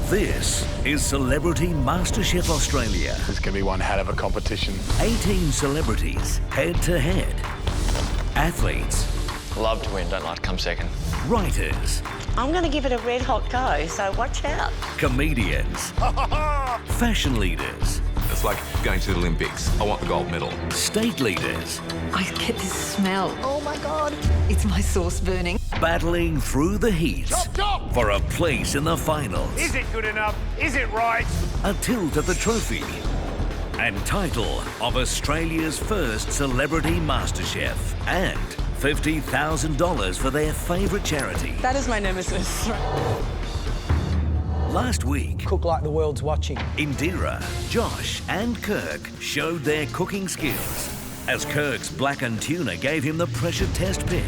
This is Celebrity MasterChef Australia. It's going to be one hell of a competition. 18 celebrities, head-to-head. Athletes. Love to win, don't like to come second. Writers. I'm going to give it a red-hot go, so watch out. Comedians. Fashion leaders. It's like going to the Olympics. I want the gold medal. State leaders. I get this smell. Oh, my God. It's my sauce burning. Battling through the heat for a place in the finals. Is it good enough? Is it right? A tilt at the trophy and title of Australia's first Celebrity MasterChef, and $50,000 for their favourite charity. That is my nemesis. Last week, Cook like the world's watching. Indira, Josh and Kirk showed their cooking skills as Kirk's blackened tuna gave him the pressure test pick.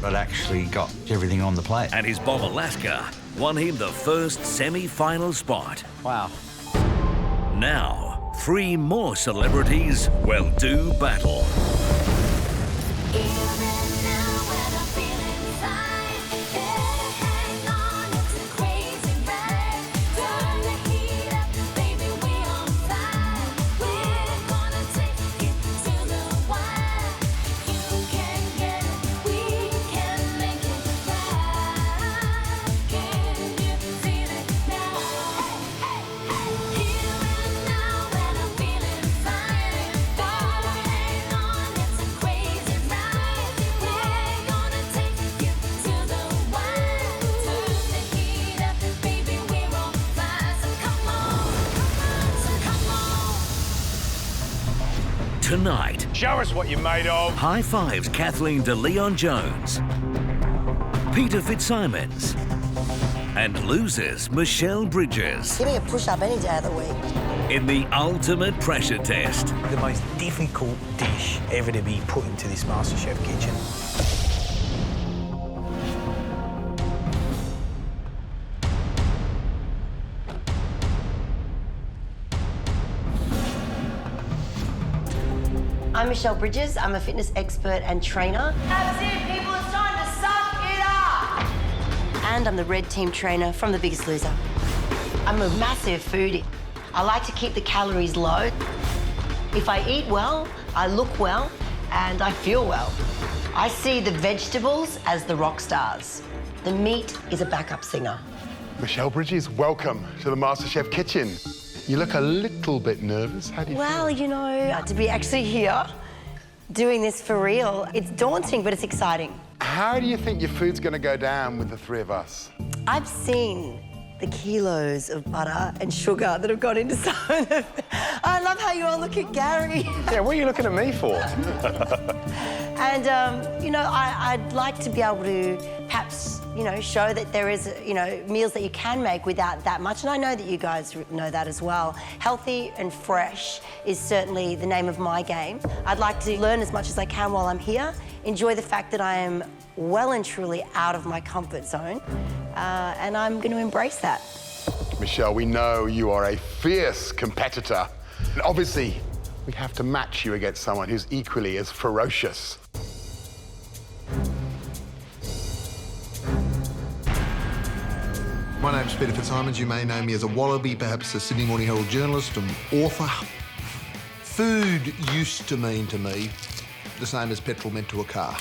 But actually got everything on the plate. And his Bob Alaska won him the first semi-final spot. Wow. Now, 3 more celebrities will do battle. Tonight, Show us what you're made of. high fives Kathleen de Leon Jones, Peter Fitzsimons, and loses Michelle Bridges Give me a push-up any day of the week. in the ultimate pressure test. The most difficult dish ever to be put into this MasterChef kitchen. I'm Michelle Bridges. I'm a fitness expert and trainer. That's it, people. It's time to suck it up. And I'm the red team trainer from The Biggest Loser. I'm a massive foodie. I like to keep the calories low. If I eat well, I look well, and I feel well. I see the vegetables as the rock stars. The meat is a backup singer. Michelle Bridges, welcome to the MasterChef kitchen. You look a little bit nervous. How do you Well, feel? you know, to be actually here, doing this for real, it's daunting, but it's exciting. How do you think your food's going to go down with the 3 of us? I've seen the kilos of butter and sugar that have gone into some of them. I love how you all look at Gary. Yeah, what are you looking at me for? And, you know, I'd like to be able to perhaps, you know, show that there is, you know, meals that you can make without that much. And I know that you guys know that as well. Healthy and fresh is certainly the name of my game. I'd like to learn as much as I can while I'm here, enjoy the fact that I am well and truly out of my comfort zone, and I'm going to embrace that. Michelle, we know you are a fierce competitor. And obviously, we have to match you against someone who's equally as ferocious. My name's Peter Fitzsimons. You may know me as a Wallaby, perhaps a Sydney Morning Herald journalist and author. Food used to mean to me the same as petrol meant to a car.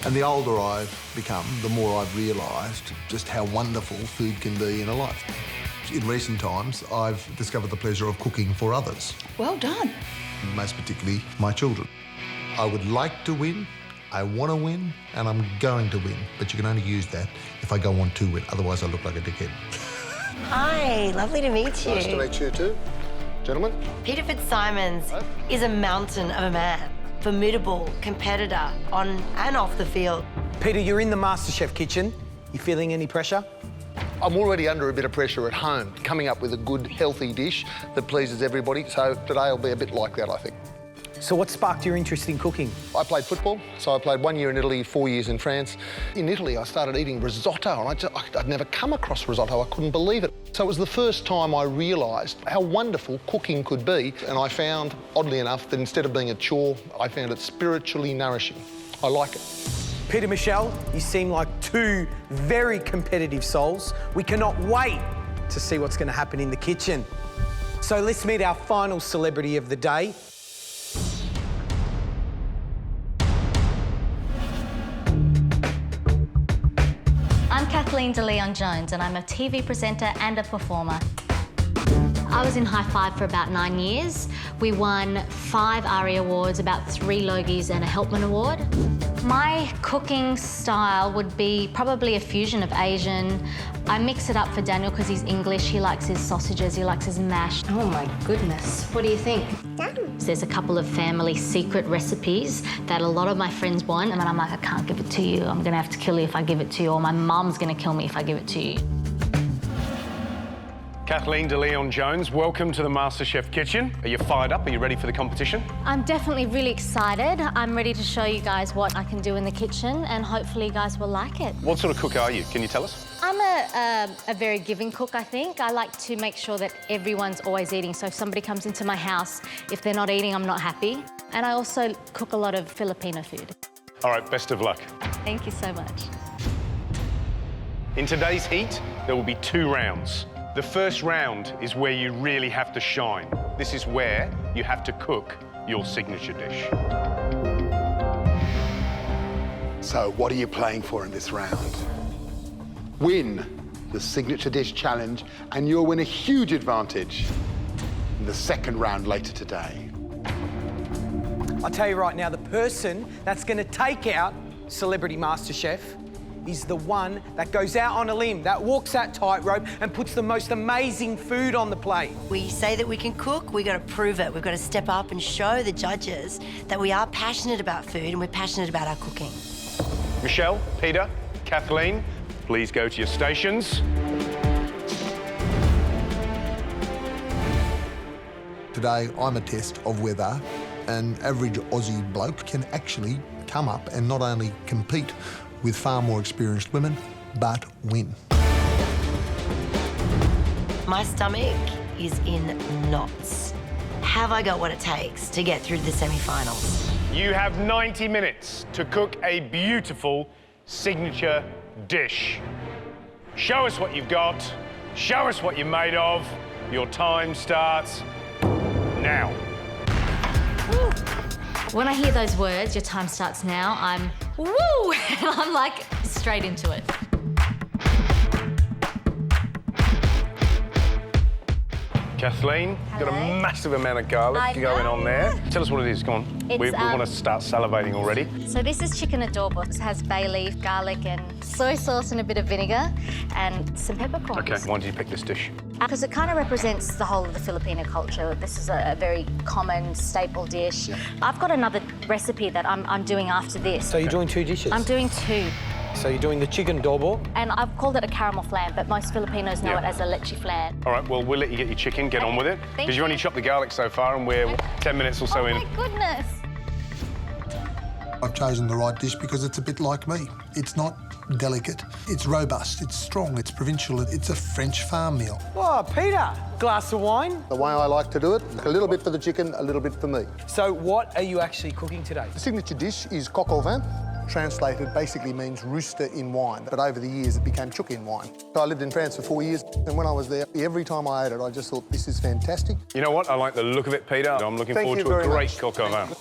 And the older I've become, the more I've realised just how wonderful food can be in a life. In recent times, I've discovered the pleasure of cooking for others. Well done. Most particularly my children. I would like to win, I want to win, and I'm going to win. But you can only use that if I go on to win, otherwise I look like a dickhead. Hi, lovely to meet you. Nice to meet you too. Gentlemen. Peter Fitzsimons is a mountain of a man. Formidable competitor on and off the field. Peter, you're in the MasterChef kitchen. You feeling any pressure? I'm already under a bit of pressure at home, coming up with a good, healthy dish that pleases everybody. So today will be a bit like that, I think. So what sparked your interest in cooking? I played football, so I played 1 year in Italy, 4 years in France. In Italy, I started eating risotto, and I'd never come across risotto. I couldn't believe it. So it was the first time I realised how wonderful cooking could be, and I found, oddly enough, that instead of being a chore, I found it spiritually nourishing. I like it. Peter, Michelle, you seem like 2 very competitive souls. We cannot wait to see what's going to happen in the kitchen. So let's meet our final celebrity of the day. I'm Kathleen de Leon Jones and I'm a TV presenter and a performer. I was in High Five for about 9 years. We won 5 ARIA awards, about 3 Logies and a Helpman Award. My cooking style would be probably a fusion of Asian. I mix it up for Daniel because he's English. He likes his sausages, he likes his mash. Oh my goodness, what do you think? There's a couple of family secret recipes that a lot of my friends want, and then I'm like, I can't give it to you. I'm gonna have to kill you if I give it to you, or my mum's gonna kill me if I give it to you. Kathleen de Leon Jones, welcome to the MasterChef kitchen. Are you fired up? Are you ready for the competition? I'm definitely really excited. I'm ready to show you guys what I can do in the kitchen, and hopefully you guys will like it. What sort of cook are you? Can you tell us? I'm a very giving cook, I think. I like to make sure that everyone's always eating. So if somebody comes into my house, if they're not eating, I'm not happy. And I also cook a lot of Filipino food. All right, best of luck. Thank you so much. In today's heat, there will be 2 rounds. The first round is where you really have to shine. This is where you have to cook your signature dish. So what are you playing for in this round? Win the signature dish challenge and you'll win a huge advantage in the second round later today. I'll tell you right now, the person that's going to take out Celebrity MasterChef is the one that goes out on a limb, that walks that tightrope and puts the most amazing food on the plate. We say that we can cook, we've got to prove it. We've got to step up and show the judges that we are passionate about food and we're passionate about our cooking. Michelle, Peter, Kathleen, please go to your stations. Today, I'm a test of whether an average Aussie bloke can actually come up and not only compete with far more experienced women, but win. My stomach is in knots. Have I got what it takes to get through the semi-finals? You have 90 minutes to cook a beautiful signature dish. Show us what you've got. Show us what you're made of. Your time starts now. Woo. When I hear those words, your time starts now, I'm woo! And I'm like straight into it. Kathleen, you've got a massive amount of garlic going on there. Tell us what it is, go on. We want to start salivating already. So this is chicken adobo. It has bay leaf, garlic and soy sauce and a bit of vinegar and some peppercorns. Okay, why did you pick this dish? Because it kind of represents the whole of the Filipino culture. This is a very common staple dish. Yeah. I've got another recipe that I'm doing after this. So you're doing 2 dishes? I'm doing 2. So you're doing the chicken adobo? And I've called it a caramel flan, but most Filipinos know it as a leche flan. All right, well, we'll let you get your chicken, get on with it. Because you've only chopped the garlic so far and we're 10 minutes or so in. Oh, my goodness. I've chosen the right dish because it's a bit like me. It's not delicate, it's robust, it's strong, it's provincial, it's a French farm meal. Oh, Peter, glass of wine? The way I like to do it, a little bit for the chicken, a little bit for me. So what are you actually cooking today? The signature dish is coq au vin. Translated basically means rooster in wine, but over the years it became chook in wine. So I lived in France for 4 years, and when I was there, every time I ate it, I just thought, this is fantastic. You know what? I like the look of it, Peter. I'm looking forward to a great coq au vin.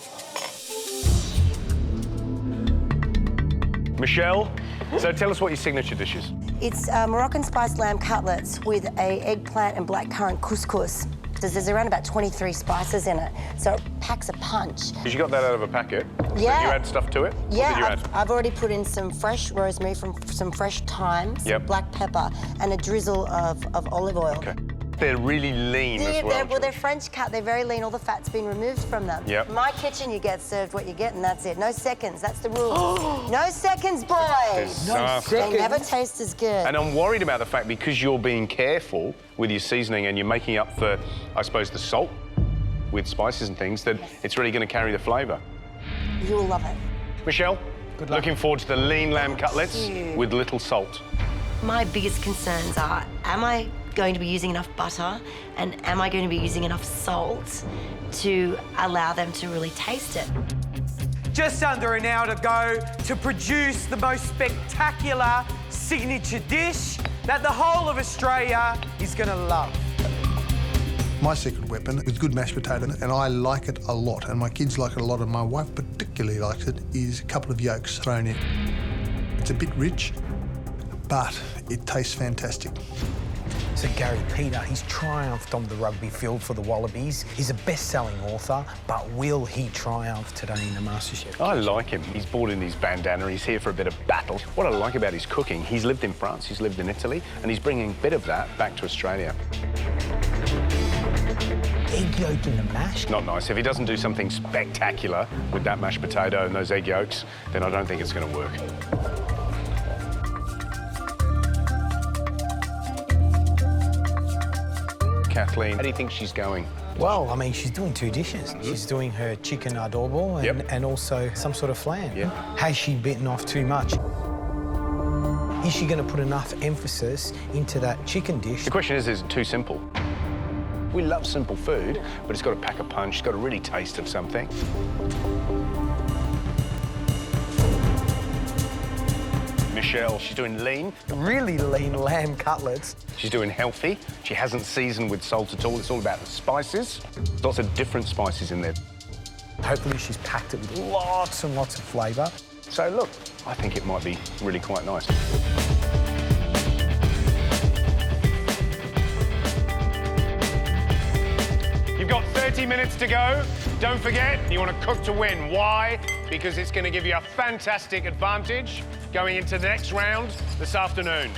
Michelle, so tell us what your signature dish is. It's Moroccan spiced lamb cutlets with a eggplant and blackcurrant couscous. There's around about 23 spices in it, so it packs a punch. Because you got that out of a packet. Yeah. Did you add stuff to it? Yeah, what did you add? I've already put in some fresh rosemary from some fresh thyme, some black pepper, and a drizzle of olive oil. Okay. They're really lean as well. They're French cut. They're very lean. All the fat's been removed from them. Yep. In my kitchen, you get served what you get, and that's it. No seconds. That's the rule. No seconds, boys. No seconds. They never taste as good. And I'm worried about the fact because you're being careful with your seasoning and you're making up for, I suppose, the salt with spices and things, that it's really going to carry the flavour. You'll love it. Michelle, good luck. Looking forward to the lean lamb cutlets with little salt. My biggest concerns are, am I going to be using enough butter and am I going to be using enough salt to allow them to really taste it? Just under an hour to go to produce the most spectacular signature dish. that the whole of Australia is going to love. My secret weapon is good mashed potato, and I like it a lot, and my kids like it a lot, and my wife particularly likes it, is a couple of yolks thrown in. It's a bit rich, but it tastes fantastic. So Gary Peter, he's triumphed on the rugby field for the Wallabies. He's a best-selling author, but will he triumph today in the MasterChef? I like him. He's bought in his bandana. He's here for a bit of battle. What I like about his cooking, he's lived in France, he's lived in Italy, and he's bringing a bit of that back to Australia. Egg yolk in the mash? Not nice. If he doesn't do something spectacular with that mashed potato and those egg yolks, then I don't think it's going to work. Kathleen, how do you think she's going? Well, I mean, she's doing two dishes. She's doing her chicken adobo and also some sort of flan. Yep. Has she bitten off too much? Is she going to put enough emphasis into that chicken dish? The question is it too simple? We love simple food, but it's got to pack a punch. It's got to really taste of something. Michelle, she's doing lean. Really lean lamb cutlets. She's doing healthy. She hasn't seasoned with salt at all. It's all about the spices. Lots of different spices in there. Hopefully she's packed it with lots and lots of flavour. So look, I think it might be really quite nice. You've got 30 minutes to go. Don't forget, you want to cook to win. Why? Because it's going to give you a fantastic advantage going into the next round this afternoon.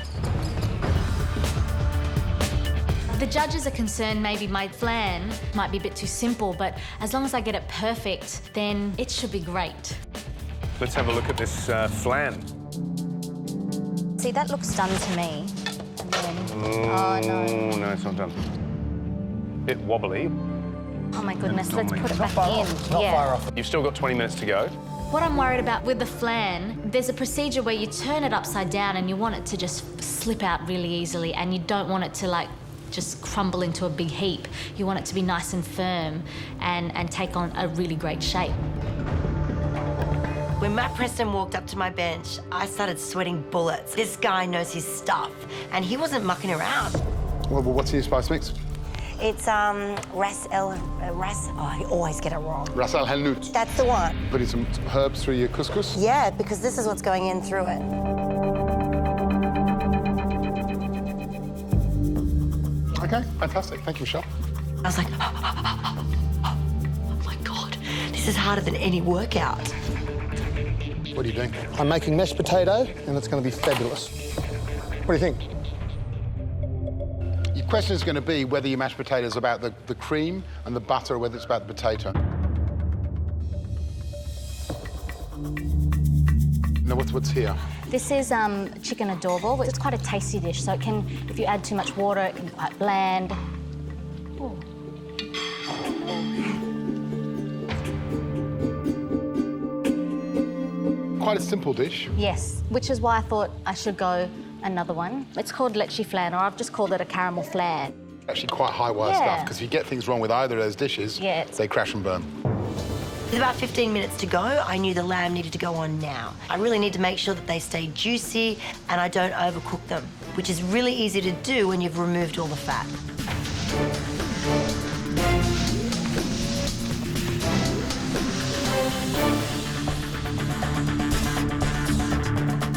The judges are concerned maybe my flan might be a bit too simple, but as long as I get it perfect, then it should be great. Let's have a look at this flan. See, that looks done to me. And then, oh, no. No, it's not done. Bit wobbly. Oh, my goodness, let's put it back in. Not far off. You've still got 20 minutes to go. What I'm worried about with the flan, there's a procedure where you turn it upside down and you want it to just slip out really easily, and you don't want it to, like, just crumble into a big heap. You want it to be nice and firm and take on a really great shape. When Matt Preston walked up to my bench, I started sweating bullets. This guy knows his stuff, and he wasn't mucking around. Well, what's your spice mix? It's I always get it wrong. Ras el hanout. That's the one. Putting some herbs through your couscous? Yeah, because this is what's going in through it. Okay, fantastic. Thank you, Michelle. I was like, oh my God, this is harder than any workout. What are you doing? I'm making mashed potato, and it's going to be fabulous. What do you think? Your question is going to be whether your mashed potato is about the cream and the butter or whether it's about the potato. Now, what's here? This is chicken adobo. It's quite a tasty dish, so it can, if you add too much water, it can be quite bland. Ooh. Quite a simple dish. Yes, which is why I thought I should go another one. It's called leche flan, or I've just called it a caramel flan. Actually quite high-wire stuff, because if you get things wrong with either of those dishes, they crash and burn. With about 15 minutes to go, I knew the lamb needed to go on now. I really need to make sure that they stay juicy and I don't overcook them, which is really easy to do when you've removed all the fat.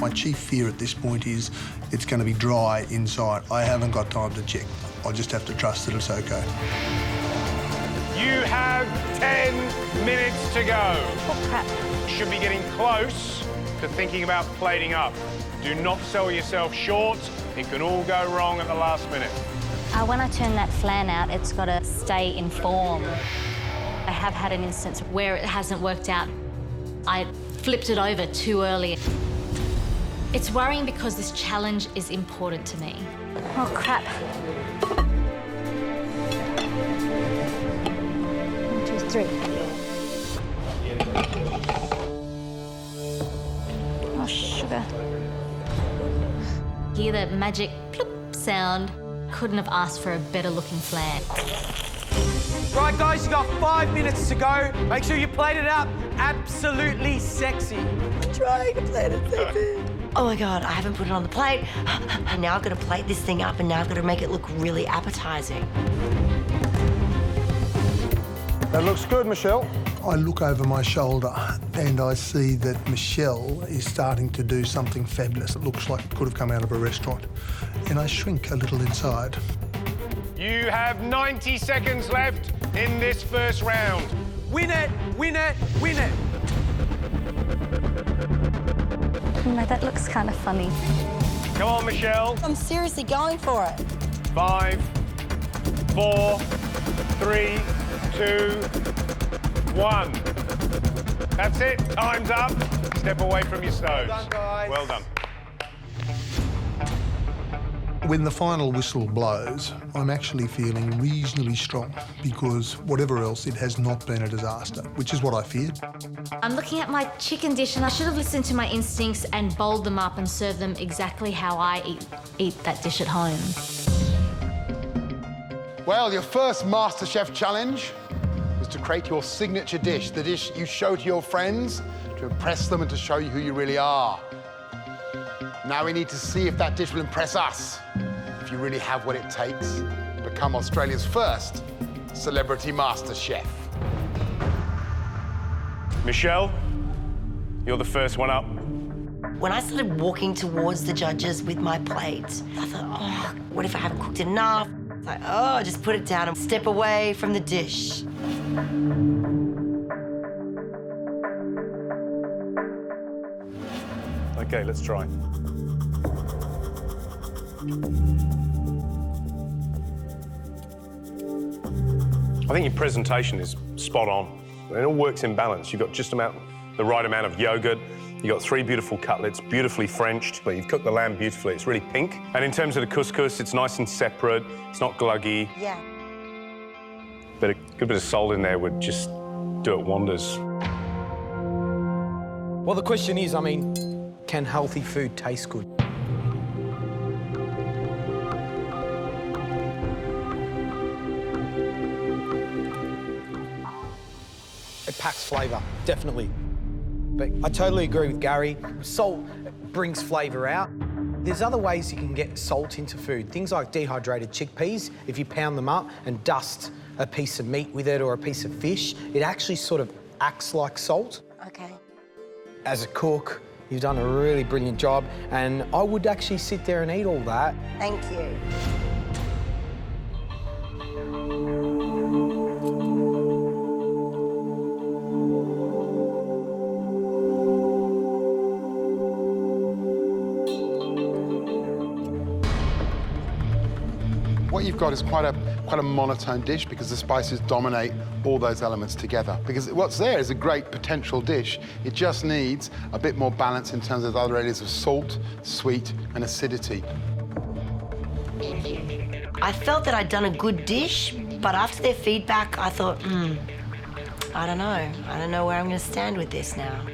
My chief fear at this point is it's going to be dry inside. I haven't got time to check. I'll just have to trust that it's okay. You have 10 minutes to go. Oh, crap. Should be getting close to thinking about plating up. Do not sell yourself short. It can all go wrong at the last minute. When I turn that flan out, it's got to stay in form. I have had an instance where it hasn't worked out. I flipped it over too early. It's worrying because this challenge is important to me. Oh, crap. 1, 2, 3. Oh, sugar. Hear the magic plop sound. Couldn't have asked for a better looking flan. Right, guys, you've got 5 minutes to go. Make sure you plate it up absolutely sexy. I'm trying to plate it sexy. oh my God, I haven't put it on the plate. And now I've got to plate this thing up and now I've got to make it look really appetizing. That looks good, Michelle. I look over my shoulder and I see that Michelle is starting to do something fabulous. It looks like it could have come out of a restaurant. And I shrink a little inside. You have 90 seconds left in this first round. Win it, win it, win it. No, that looks kind of funny. Come on, Michelle. I'm seriously going for it. 5, 4, 3, 2, 1. That's it. Time's up. Step away from your stoves. Well done, guys. Well done. When the final whistle blows, I'm actually feeling reasonably strong because whatever else, it has not been a disaster, which is what I feared. I'm looking at my chicken dish and I should have listened to my instincts and bowled them up and served them exactly how I eat that dish at home. Well, your first MasterChef challenge was to create your signature dish, the dish you show to your friends to impress them and to show you who you really are. Now we need to see if that dish will impress us, if you really have what it takes to become Australia's first celebrity master chef. Michelle, you're the first one up. When I started walking towards the judges with my plate, I thought, oh, what if I haven't cooked enough? Like, oh, just put it down and step away from the dish. Okay, let's try. I think your presentation is spot on. It all works in balance. You've got just the right amount of yogurt. You've got 3 beautiful cutlets, beautifully Frenched, but you've cooked the lamb beautifully. It's really pink. And in terms of the couscous, it's nice and separate. It's not gluggy. Yeah. But a good bit of salt in there would just do it wonders. Well, the question is, I mean, can healthy food taste good? It packs flavour, definitely. But I totally agree with Gary. Salt brings flavour out. There's other ways you can get salt into food. Things like dehydrated chickpeas, if you pound them up and dust a piece of meat with it or a piece of fish, it actually sort of acts like salt. Okay. As a cook, you've done a really brilliant job, and I would actually sit there and eat all that. Thank you. What you've got is quite a monotone dish because the spices dominate all those elements together. Because what's there is a great potential dish. It just needs a bit more balance in terms of other areas of salt, sweet, and acidity. I felt that I'd done a good dish, but after their feedback, I thought, I don't know. I don't know where I'm going to stand with this now.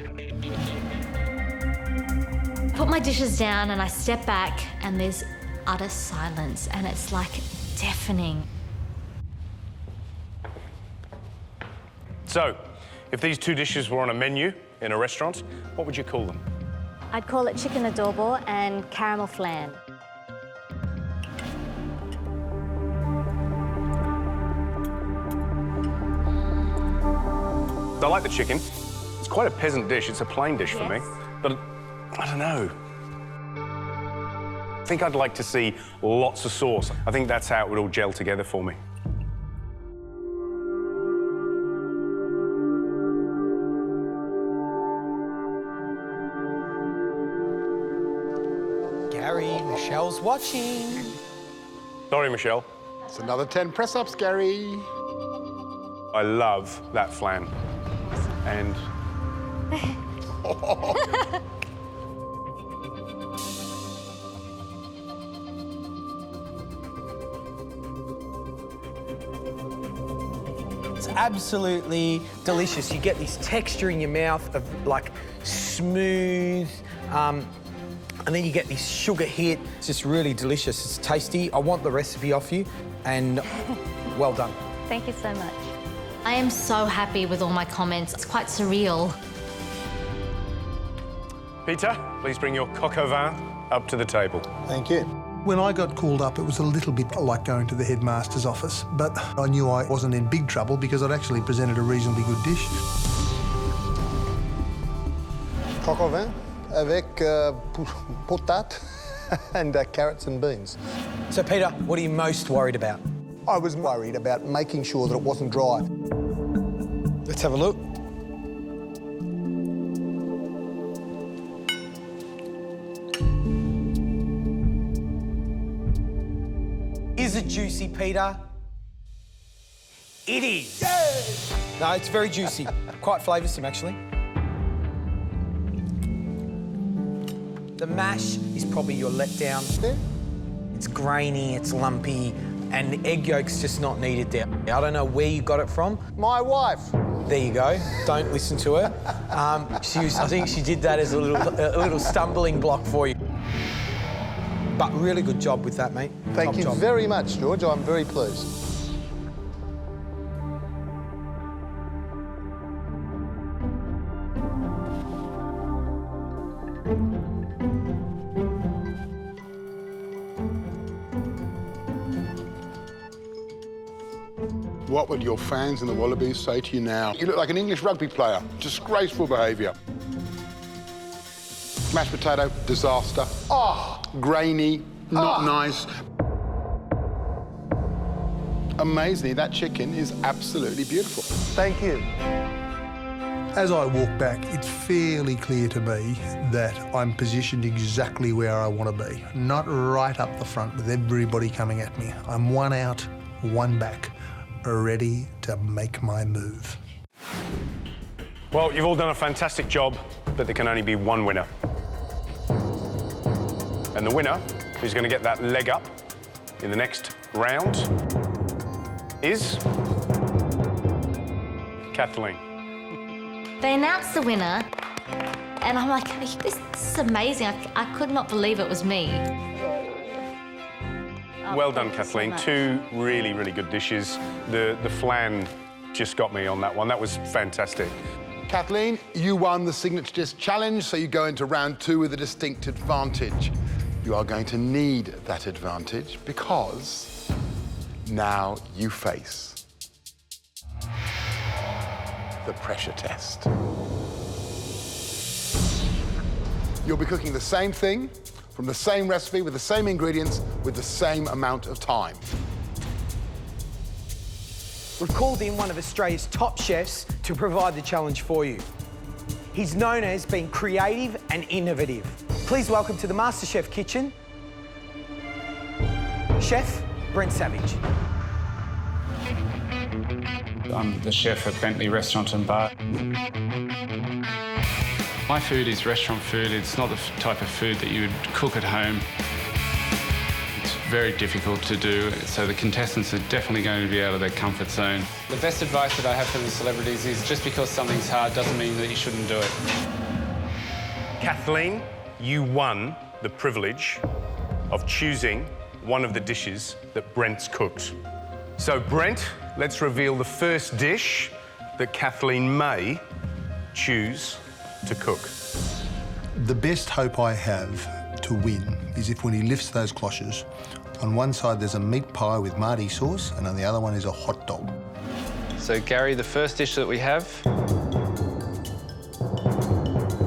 I put my dishes down and I step back and there's utter silence and it's like deafening. So, if these 2 dishes were on a menu in a restaurant, what would you call them? I'd call it chicken adobo and caramel flan. I like the chicken. It's quite a peasant dish. It's a plain dish for me. But I don't know. I think I'd like to see lots of sauce. I think that's how it would all gel together for me. Gary, Michelle's watching. Sorry, Michelle. It's another 10 press-ups, Gary. I love that flan. And... It's absolutely delicious. You get this texture in your mouth of like smooth, and then you get this sugar hit. It's just really delicious. It's tasty. I want the recipe off you, and well done. Thank you so much. I am so happy with all my comments. It's quite surreal. Peter, please bring your coq au vin up to the table. Thank you. When I got called up, it was a little bit like going to the headmaster's office, but I knew I wasn't in big trouble because I'd actually presented a reasonably good dish. Coq au vin avec potate and carrots and beans. So, Peter, what are you most worried about? I was worried about making sure that it wasn't dry. Let's have a look. Is it juicy, Peter? It is. Yay! No, it's very juicy. Quite flavoursome, actually. The mash is probably your letdown. Yeah. It's grainy, it's lumpy, and the egg yolk's just not needed there. I don't know where you got it from. My wife. There you go. Don't listen to her. I think she did that as a little stumbling block for you. But really good job with that, mate. Thank you Top job. very much, George. I'm very pleased. What would your fans and the Wallabies say to you now? You look like an English rugby player. Disgraceful behaviour. Mashed potato, disaster. Oh, grainy, not nice. Amazingly, that chicken is absolutely beautiful. Thank you. As I walk back, it's fairly clear to me that I'm positioned exactly where I want to be. Not right up the front with everybody coming at me. I'm one out, one back, ready to make my move. Well, you've all done a fantastic job, but there can only be one winner. And the winner, who's going to get that leg up in the next round, is Kathleen. They announced the winner, and I'm like, this is amazing. I could not believe it was me. Well done, Kathleen. Two really, really good dishes. The flan just got me on that one. That was fantastic. Kathleen, you won the Signature Dish Challenge, so you go into round 2 with a distinct advantage. You are going to need that advantage because now you face the pressure test. You'll be cooking the same thing from the same recipe with the same ingredients with the same amount of time. We've called in one of Australia's top chefs to provide the challenge for you. He's known as being creative and innovative. Please welcome to the MasterChef kitchen, Chef Brent Savage. I'm the chef at Bentley Restaurant and Bar. My food is restaurant food. It's not the type of food that you would cook at home. It's very difficult to do, so the contestants are definitely going to be out of their comfort zone. The best advice that I have for the celebrities is just because something's hard doesn't mean that you shouldn't do it. Kathleen, you won the privilege of choosing one of the dishes that Brent's cooked. So, Brent, let's reveal the first dish that Kathleen may choose to cook. The best hope I have to win is if when he lifts those cloches, on one side there's a meat pie with Marty sauce and on the other one is a hot dog. So, Gary, the first dish that we have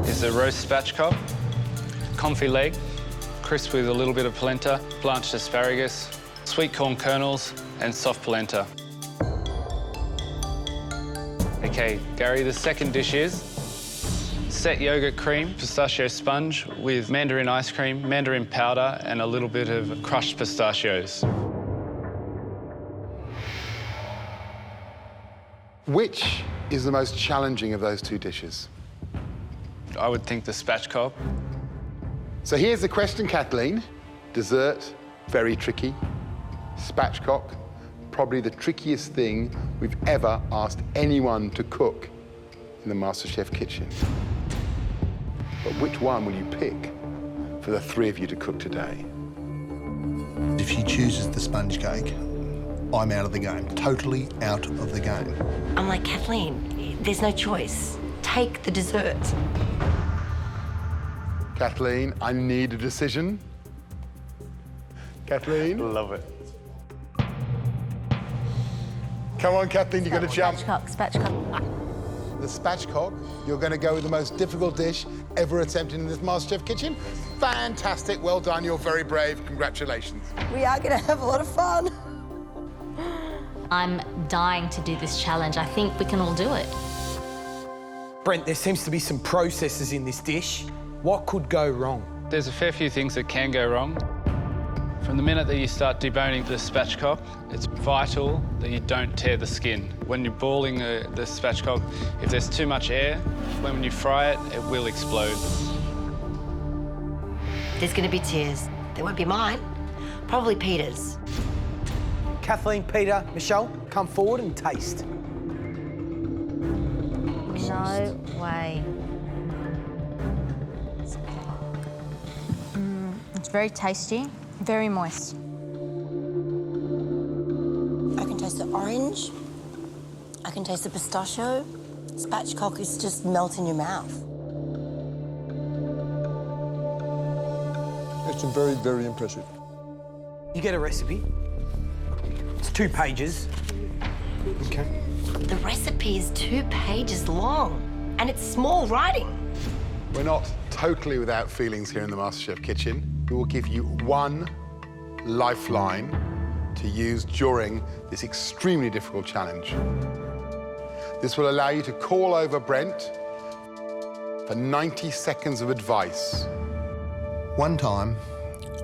is a roast spatchcock, confit leg, crisp with a little bit of polenta, blanched asparagus, sweet corn kernels, and soft polenta. Okay, Gary, the second dish is set yogurt cream, pistachio sponge with mandarin ice cream, mandarin powder, and a little bit of crushed pistachios. Which is the most challenging of those two dishes? I would think the spatchcock. So here's the question, Kathleen. Dessert, very tricky. Spatchcock, probably the trickiest thing we've ever asked anyone to cook in the MasterChef kitchen. But which one will you pick for the three of you to cook today? If she chooses the sponge cake, I'm out of the game. Totally out of the game. I'm like, Kathleen, there's no choice. Take the dessert. Kathleen, I need a decision. Kathleen? Love it. Come on, Kathleen, you've got to jump. Spatchcock. The spatchcock, you're going to go with the most difficult dish ever attempted in this MasterChef kitchen. Fantastic, well done, you're very brave, congratulations. We are going to have a lot of fun. I'm dying to do this challenge. I think we can all do it. Brent, there seems to be some processes in this dish. What could go wrong? There's a fair few things that can go wrong. From the minute that you start deboning the spatchcock, it's vital that you don't tear the skin. When you're boiling the spatchcock, if there's too much air, when you fry it, it will explode. There's going to be tears. They won't be mine. Probably Peter's. Kathleen, Peter, Michelle, come forward and taste. No way. It's very tasty, very moist. I can taste the orange. I can taste the pistachio. Spatchcock is just melt in your mouth. It's very, very impressive. You get a recipe. It's 2 pages. Okay. The recipe is 2 pages long, and it's small writing. We're not totally without feelings here in the MasterChef kitchen. We will give you 1 lifeline to use during this extremely difficult challenge. This will allow you to call over Brent for 90 seconds of advice. One time,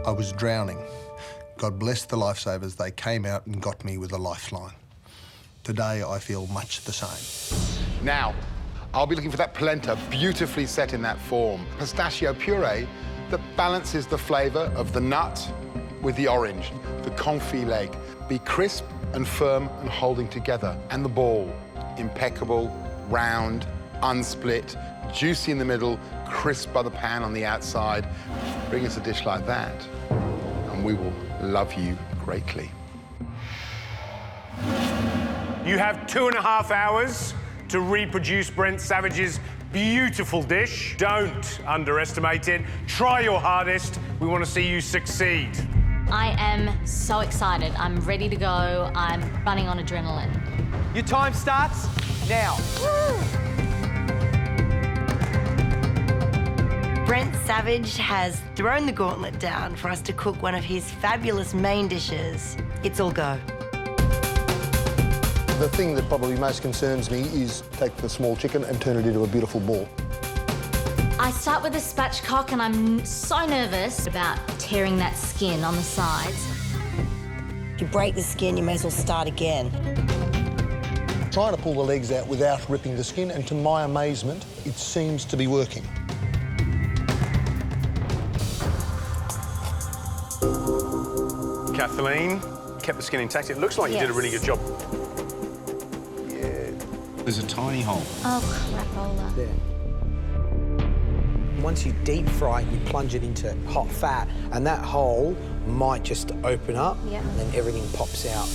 I was drowning. God bless the lifesavers, they came out and got me with a lifeline. Today, I feel much the same. Now, I'll be looking for that polenta beautifully set in that form. Pistachio puree that balances the flavour of the nut with the orange, the confit leg. Be crisp and firm and holding together. And the ball, impeccable, round, unsplit, juicy in the middle, crisp by the pan on the outside. Bring us a dish like that, and we will love you greatly. You have 2.5 hours to reproduce Brent Savage's beautiful dish. Don't underestimate it. Try your hardest. We want to see you succeed. I am so excited. I'm ready to go. I'm running on adrenaline. Your time starts now. Brent Savage has thrown the gauntlet down for us to cook one of his fabulous main dishes. It's all go. The thing that probably most concerns me is take the small chicken and turn it into a beautiful ball. I start with a spatchcock and I'm so nervous about tearing that skin on the sides. If you break the skin, you may as well start again. Trying to pull the legs out without ripping the skin, and to my amazement, it seems to be working. Kathleen, kept the skin intact. It looks like you did a really good job. Yeah. There's a tiny hole. Oh, crapola. There. Once you deep fry it, you plunge it into hot fat, and that hole might just open up, Yep. and then everything pops out.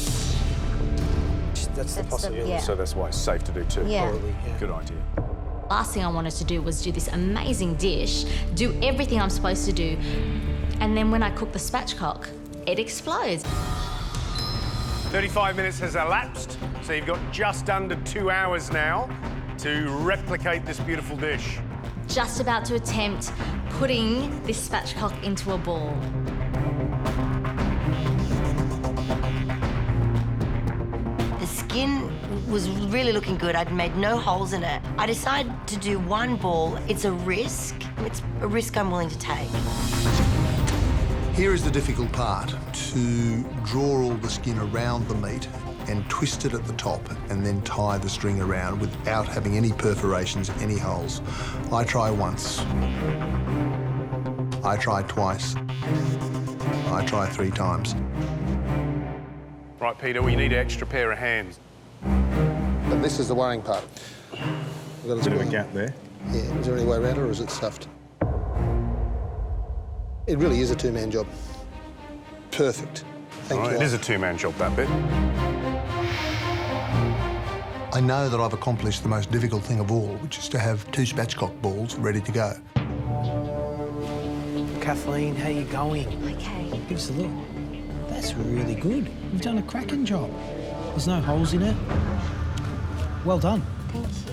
That's the possibility. yeah. So that's why it's safe to do too. Yeah. Probably, yeah. Good idea. Last thing I wanted to do was do this amazing dish, do everything I'm supposed to do, and then when I cook the spatchcock, it explodes. 35 minutes has elapsed, so you've got just under 2 hours now to replicate this beautiful dish. Just about to attempt putting this spatchcock into a ball. The skin was really looking good. I'd made no holes in it. I decided to do 1 ball. It's a risk. It's a risk I'm willing to take. Here is the difficult part, to draw all the skin around the meat and twist it at the top and then tie the string around without having any perforations, any holes. I try once. I try twice. I try 3 times. Right, Peter, we need an extra pair of hands. And this is the worrying part. We've got a Bit of a gap there. Yeah, is there any way around it, or is it stuffed? It really is a 2-man job. Perfect. Thank you. It is a 2-man job, that bit. I know that I've accomplished the most difficult thing of all, which is to have 2 spatchcock balls ready to go. Kathleen, how you going? Okay. Give us a look. That's really good. You've done a cracking job. There's no holes in it. Well done. Thank you.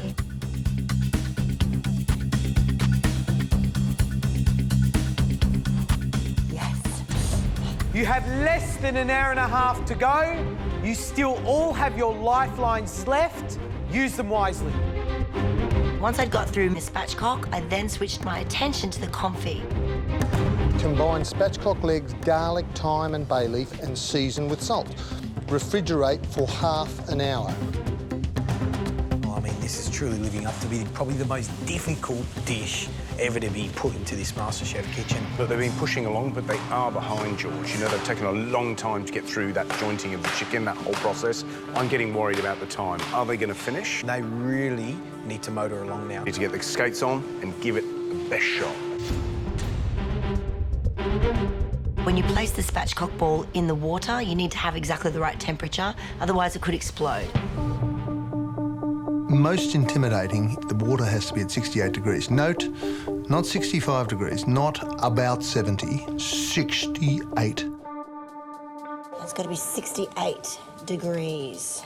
You have less than an hour and a half to go. You still all have your lifelines left. Use them wisely. Once I'd got through my spatchcock, I then switched my attention to the confit. Combine spatchcock legs, garlic, thyme and bay leaf and season with salt. Refrigerate for half an hour. Well, I mean, this is truly living up to be probably the most difficult dish ever to be put into this MasterChef kitchen. But they've been pushing along, but they are behind, George. You know, they've taken a long time to get through that jointing of the chicken, that whole process. I'm getting worried about the time. Are they going to finish? They really need to motor along now. Need to get the skates on and give it the best shot. When you place the spatchcock ball in the water, you need to have exactly the right temperature, otherwise it could explode. Most intimidating, the water has to be at 68 degrees. Note, not 65 degrees, not about 70, 68. It's got to be 68 degrees.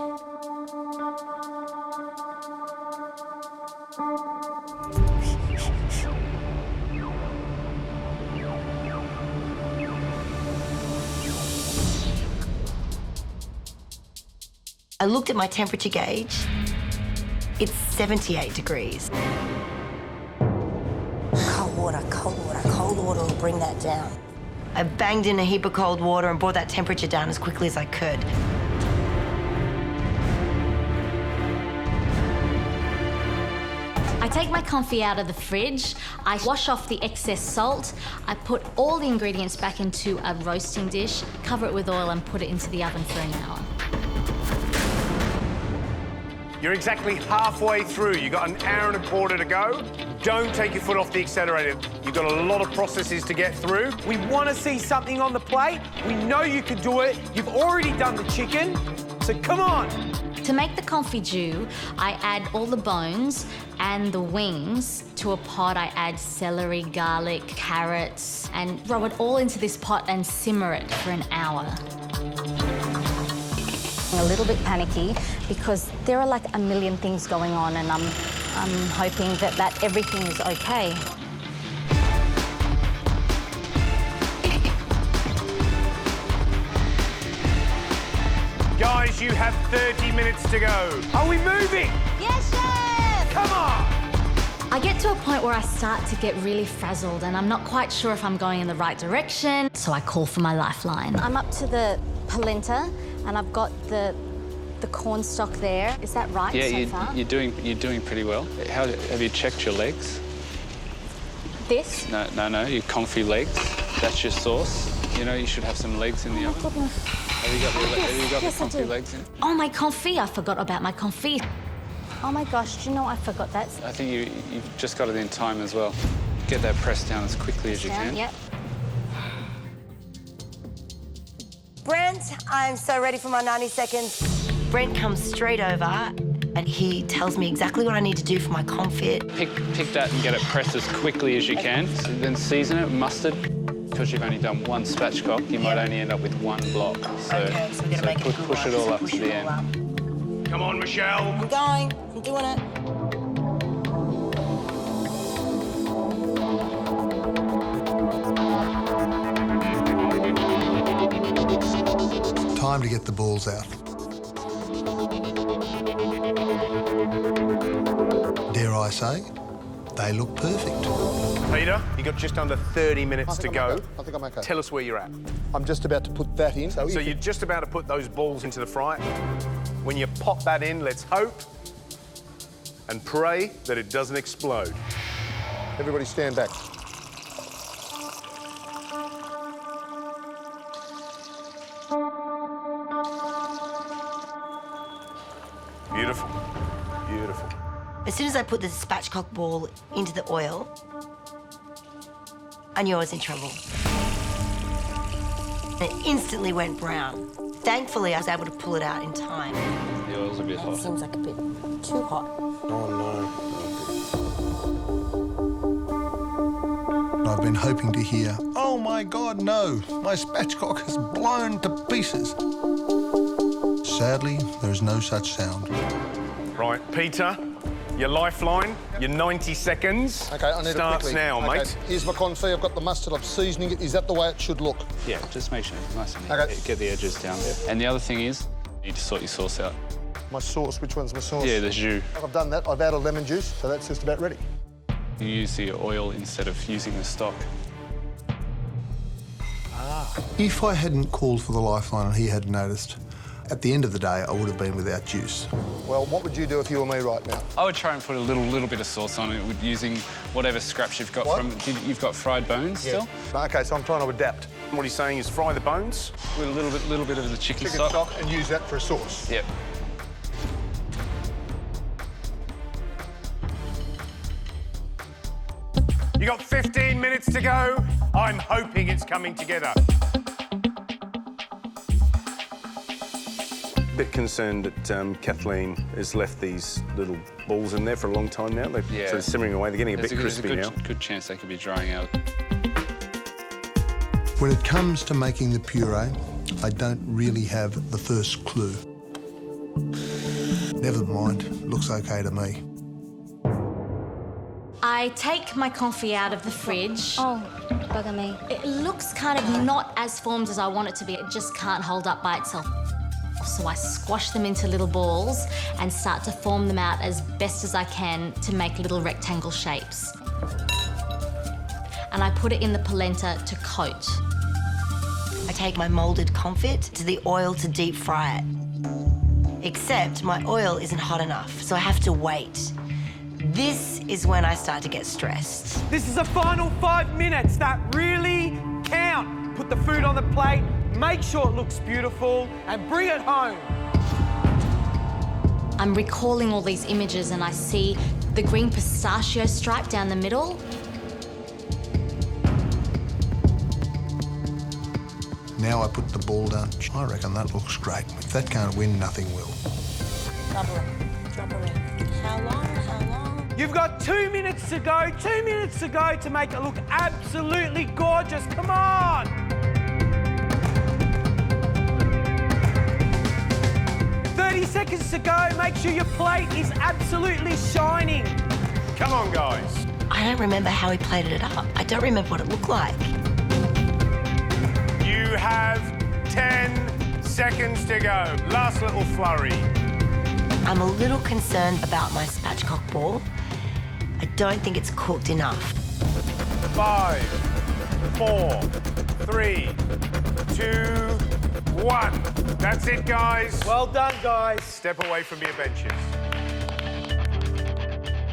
I looked at my temperature gauge. It's 78 degrees. Cold water, cold water, cold water will bring that down. I banged in a heap of cold water and brought that temperature down as quickly as I could. I take my confit out of the fridge, I wash off the excess salt, I put all the ingredients back into a roasting dish, cover it with oil and put it into the oven for an hour. You're exactly halfway through. You've got an hour and a quarter to go. Don't take your foot off the accelerator. You've got a lot of processes to get through. We want to see something on the plate. We know you can do it. You've already done the chicken, so come on. To make the confit jus, I add all the bones and the wings to a pot. I add celery, garlic, carrots, and throw it all into this pot and simmer it for an hour. A little bit panicky because there are like a million things going on and I'm hoping that everything is okay. Guys, you have 30 minutes to go. Are we moving? Yes, chef! Come on! I get to a point where I start to get really frazzled and I'm not quite sure if I'm going in the right direction, so I call for my lifeline. I'm up to the polenta and I've got the corn stock there. Is that right so far? You're doing pretty well. Have you checked your legs? This? No, your confit legs. That's your sauce. You know, you should have some legs in the oven. Goodness. Have you got the confit legs in? Oh, my confit. I forgot about my confit. Oh my gosh, do you know I forgot that? I think you've just got it in time as well. Get that pressed down as quickly as you can. Yep. Brent, I'm so ready for my 90 seconds. Brent comes straight over and he tells me exactly what I need to do for my confit. Pick that and get it pressed as quickly as you can. So then season it with mustard. Because you've only done one spatchcock, you might only end up with one block. So, okay, so we're gonna make it push it all up to the end. Come on, Michelle. I'm going. I'm doing it. Time to get the balls out. Dare I say, they look perfect. Peter, you've got just under 30 minutes to go. I think I'm okay. Tell us where you're at. I'm just about to put that in. So you're just about to put those balls into the fryer. When you pop that in, let's hope and pray that it doesn't explode. Everybody stand back. Beautiful, beautiful. As soon as I put the spatchcock ball into the oil, I knew I was in trouble. It instantly went brown. Thankfully, I was able to pull it out in time. The oil's a bit hot. It seems like a bit too hot. Oh, no. I I've been hoping to hear, "Oh my God, no, my spatchcock is blown to pieces." Sadly, there is no such sound. Right, Peter, your lifeline, your 90 seconds Okay, I need it starts quickly. now, Okay, mate. here's my confit. I've got the mustard. I'm seasoning it. Is that the way it should look? Yeah, just make sure it's nice and Okay. get the edges down. And the other thing is, you need to sort your sauce out. My sauce, which one's my sauce? Yeah, the jus. I've done that. I've added lemon juice, so that's just about ready. You use the oil instead of using the stock. If I hadn't called for the lifeline and he had noticed, at the end of the day, I would have been without juice. Well, what would you do if you were me right now? I would try and put a little bit of sauce on it with using whatever scraps you've got from. You've got fried bones still. Okay, so I'm trying to adapt. What he's saying is fry the bones. With a little bit of the chicken Chicken stock. stock and use that for a sauce. Yep. You got 15 minutes to go. I'm hoping it's coming together. Bit concerned that Kathleen has left these little balls in there for a long time now. They're sort of simmering away. They're getting a bit crispy now. There's a good chance they could be drying out. When it comes to making the puree, I don't really have the first clue. Never mind, looks okay to me. I take my confit out of the fridge. Oh, bugger me. It looks kind of not as formed as I want it to be. It just can't hold up by itself. So I squash them into little balls and start to form them out as best as I can to make little rectangle shapes. And I put it in the polenta to coat. I take my moulded confit to the oil to deep fry it. Except my oil isn't hot enough, so I have to wait. This is when I start to get stressed. This is the final 5 minutes that really count. Put the food on the plate, make sure it looks beautiful, and bring it home. I'm recalling all these images and I see the green pistachio stripe down the middle. Now I put the ball down. I reckon that looks great. If that can't win, nothing will. Double it. How long? You've got 2 minutes to go, 2 minutes to go to make it look absolutely gorgeous. Come on! Seconds to go. Make sure your plate is absolutely shining. Come on, guys. I don't remember how he plated it up. I don't remember what it looked like. You have 10 seconds to go. Last little flurry. I'm a little concerned about my spatchcock ball. I don't think it's cooked enough. 5, 4, 3, 2, 1. That's it, guys. Well done, guys. Step away from your benches.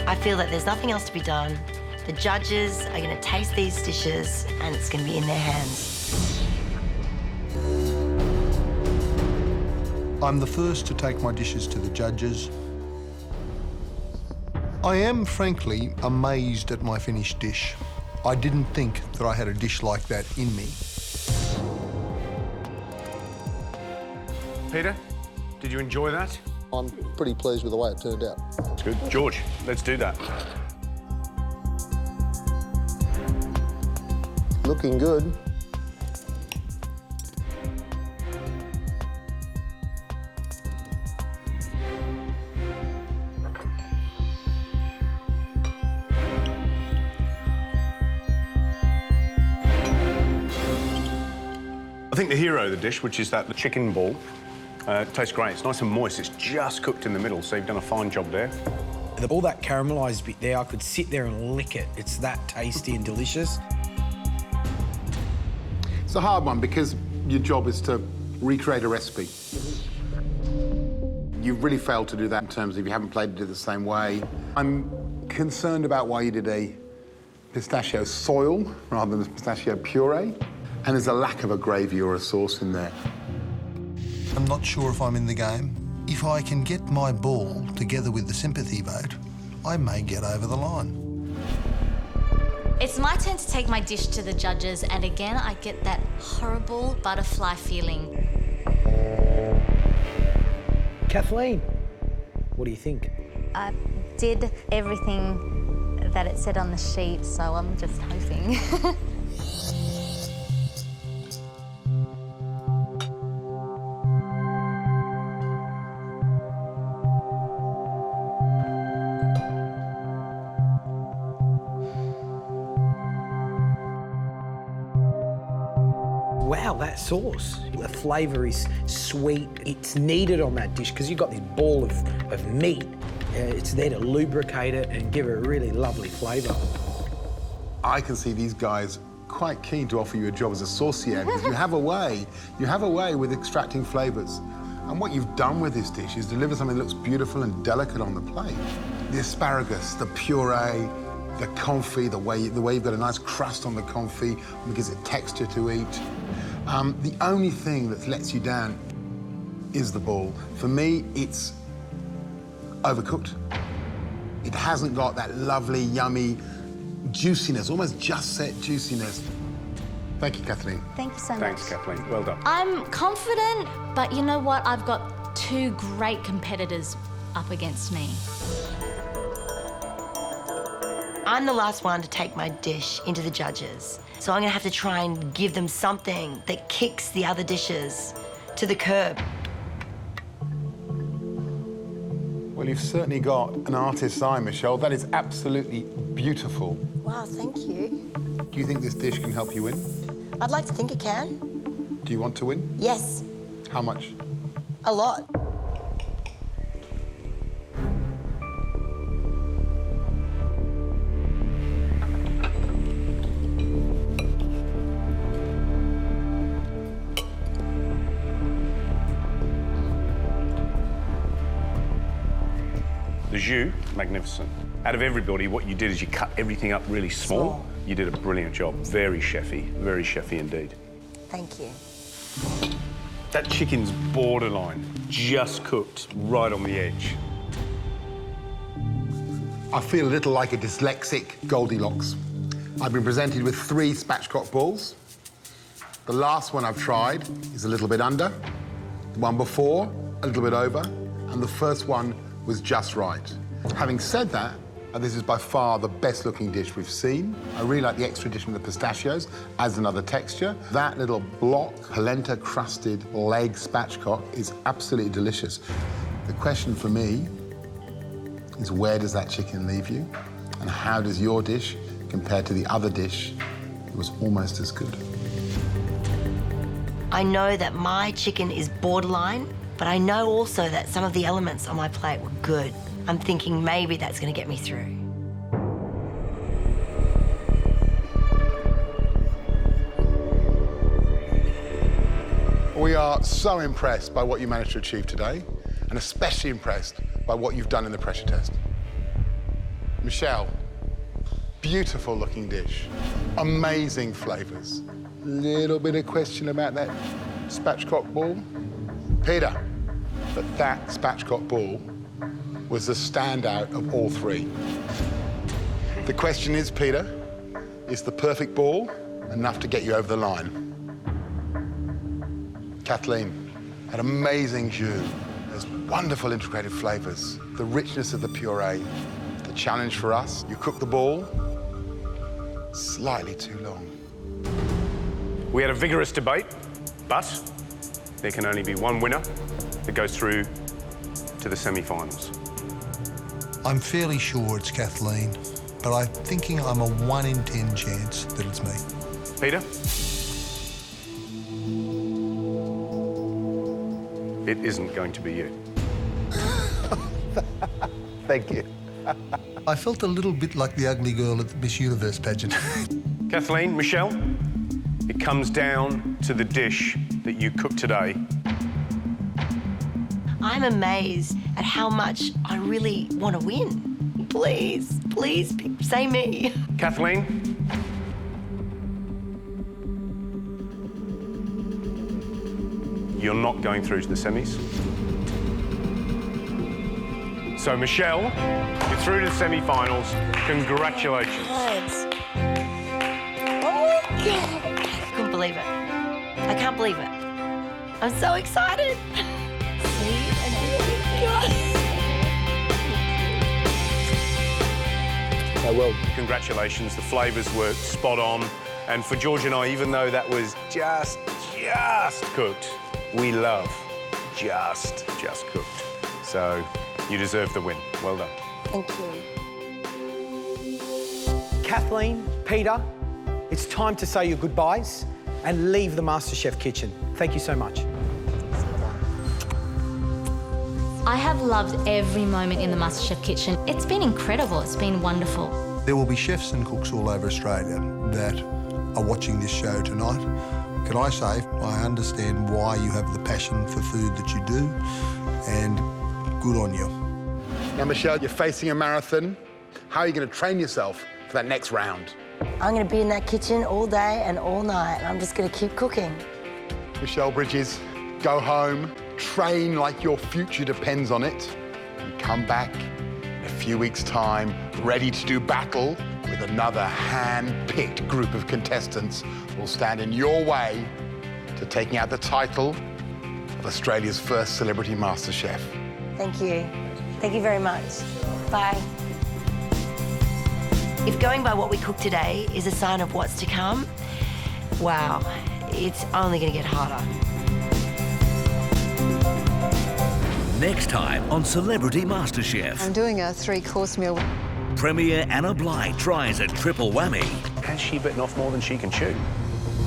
I feel that there's nothing else to be done. The judges are going to taste these dishes and it's going to be in their hands. I'm the first to take my dishes to the judges. I am, frankly, amazed at my finished dish. I didn't think that I had a dish like that in me. Peter, did you enjoy that? I'm pretty pleased with the way it turned out. That's good. George, let's do that. Looking good. I think the hero of the dish, which is that chicken ball, tastes great. It's nice and moist. It's just cooked in the middle, so you've done a fine job there. All that caramelised bit there, I could sit there and lick it. It's that tasty and delicious. It's a hard one because your job is to recreate a recipe. You've really failed to do that in terms of you haven't played it the same way. I'm concerned about why you did a pistachio soil rather than a pistachio puree, and there's a lack of a gravy or a sauce in there. I'm not sure if I'm in the game. If I can get my ball together with the sympathy vote, I may get over the line. It's my turn to take my dish to the judges, and again, I get that horrible butterfly feeling. Kathleen, what do you think? I did everything that it said on the sheet, so I'm just hoping. Wow, that sauce. The flavour is sweet. It's needed on that dish because you've got this ball of meat. It's there to lubricate it and give it a really lovely flavour. I can see these guys quite keen to offer you a job as a saucier because you have a way with extracting flavours. And what you've done with this dish is deliver something that looks beautiful and delicate on the plate. The asparagus, the puree, the confit, the way you've got a nice crust on the confit gives it texture to eat. The only thing that lets you down is the ball. For me, it's overcooked. It hasn't got that lovely, yummy juiciness, almost just set juiciness. Thank you, Kathleen. Thank you so much. Thanks, Kathleen. Well done. I'm confident, but you know what? I've got two great competitors up against me. I'm the last one to take my dish into the judges. So I'm gonna have to try and give them something that kicks the other dishes to the curb. Well, you've certainly got an artist's eye, Michelle. That is absolutely beautiful. Wow, thank you. Do you think this dish can help you win? I'd like to think it can. Do you want to win? Yes, How much? a lot. The jus, magnificent. Out of everybody, what you did is you cut everything up really small. You did a brilliant job. Very chefy indeed. Thank you. That chicken's borderline, just cooked right on the edge. I feel a little like a dyslexic Goldilocks. I've been presented with 3 spatchcock balls. The last one I've tried is a little bit under, the one before, a little bit over, and the first one was just right. Having said that, this is by far the best looking dish we've seen. I really like the extra addition of the pistachios, adds another texture. That little block, polenta crusted leg spatchcock is absolutely delicious. The question for me is where does that chicken leave you? And how does your dish compare to the other dish that was almost as good? I know that my chicken is borderline, but I know also that some of the elements on my plate were good. I'm thinking maybe that's going to get me through. We are so impressed by what you managed to achieve today, and especially impressed by what you've done in the pressure test. Michelle, beautiful looking dish, amazing flavours. Little bit of question about that spatchcock ball. Peter, but that spatchcock ball was the standout of all 3. The question is, Peter, is the perfect ball enough to get you over the line? Kathleen, an amazing jus. There's wonderful integrated flavours, the richness of the puree. The challenge for us, you cook the ball slightly too long. We had a vigorous debate, but there can only be one winner that goes through to the semi-finals. I'm fairly sure it's Kathleen, but I'm thinking I'm a 1 in 10 chance that it's me. Peter? It isn't going to be you. Thank you. I felt a little bit like the ugly girl at the Miss Universe pageant. Kathleen, Michelle, it comes down to the dish that you cooked today. I'm amazed at how much I really want to win. Please, please, say me. Kathleen? You're not going through to the semis. So, Michelle, you're through to the semi-finals. Congratulations. Oh my God. I couldn't believe it. I can't believe it. I'm so excited. MasterChef World. Congratulations, the flavours were spot on. And for George and I, even though that was just cooked, we love just cooked. So you deserve the win. Well done. Thank you. Kathleen, Peter, it's time to say your goodbyes and leave the MasterChef kitchen. Thank you so much. I have loved every moment in the MasterChef kitchen. It's been incredible. It's been wonderful. There will be chefs and cooks all over Australia that are watching this show tonight. Can I say, I understand why you have the passion for food that you do, and good on you. Now, Michelle, you're facing a marathon. How are you going to train yourself for that next round? I'm going to be in that kitchen all day and all night, and I'm just going to keep cooking. Michelle Bridges, go home, train like your future depends on it, and come back in a few weeks' time, ready to do battle with another hand-picked group of contestants who will stand in your way to taking out the title of Australia's first celebrity MasterChef. Thank you. Thank you very much. Bye. If going by what we cooked today is a sign of what's to come, wow, it's only going to get harder. Next time on Celebrity MasterChef. I'm doing a 3-course meal. Premier Anna Bligh tries a triple whammy. Has she bitten off more than she can chew?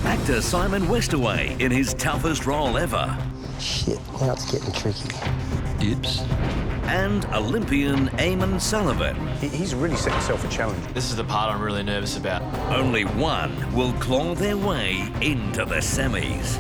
Actor Simon Westaway in his toughest role ever. Shit, now it's getting tricky. Oops. And Olympian Eamon Sullivan. He's really set himself a challenge. This is the part I'm really nervous about. Only one will claw their way into the semis.